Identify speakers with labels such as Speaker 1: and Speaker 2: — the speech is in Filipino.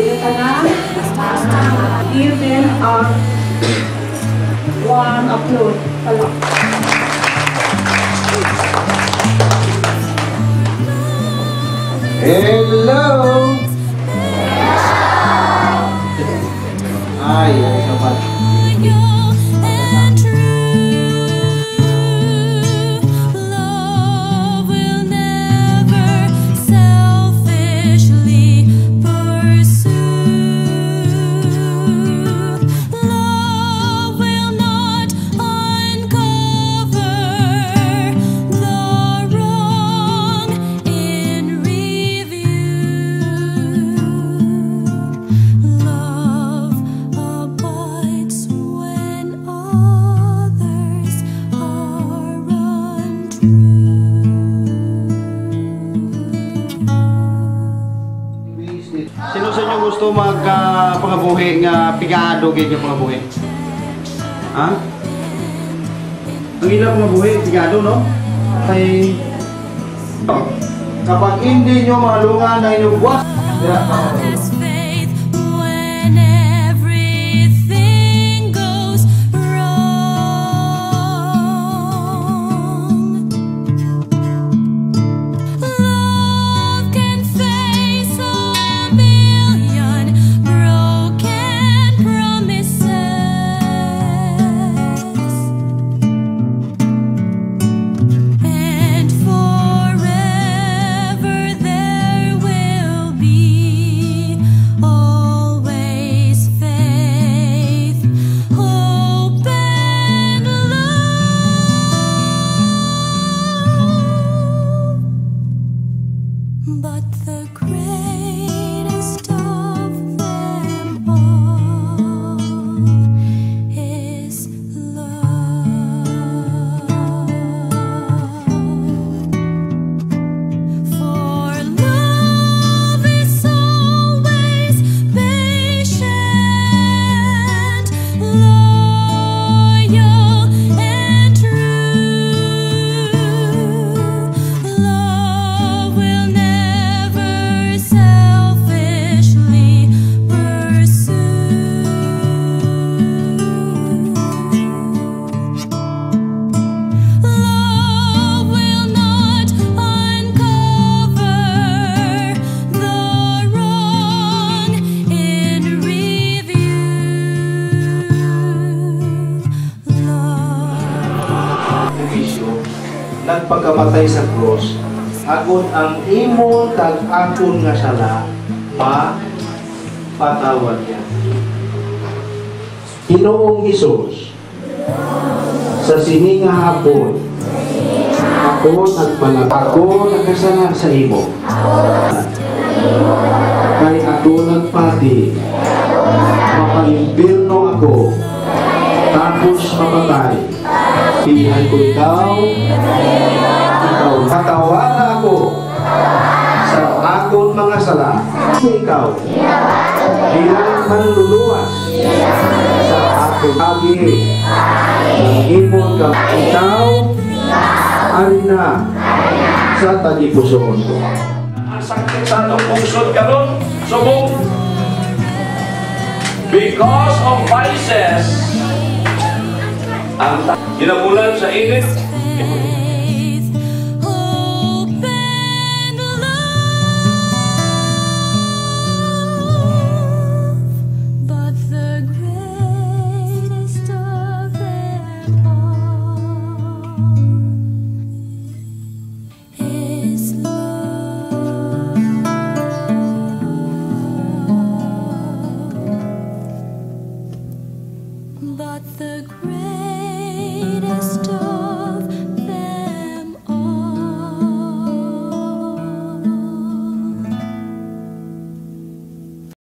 Speaker 1: Sige ka na. Give them one upload. Pala.
Speaker 2: Hello! Ay, sapat. Sino sa inyo gusto magpangabuhi nga pigado kayo pangabuhi? Ha? Ang ilang pangabuhi, pigado, no? Kay... Kapag hindi nyo malungan na inyong buwas,
Speaker 3: but the greatest of them all is love. For love is always patient, loyal and true. Love will never selfishly pursue. Love will not uncover the wrong in review. Love.
Speaker 2: nagpagkamatay sa cross, agon ang imo kag akon nga sala, patawad niya. Ginoong Hesus, sa sini nga hapon, ako nagkasala sa imo. Kay ako nagpati, mapalimpirno ako, tapos mapatay. Pilihan ko ikaw patawaran ako sa akong mga sala. Ikaw bilang manluluwas sa akong agi ng imong ikaw arina sa tagipusoon ko.
Speaker 4: Ang sakit sa itong pungsod karon, subong. Because of vices, ang ginabulan sa init,
Speaker 3: Faith, hope, and love, but the greatest of them all is love. But the greatest of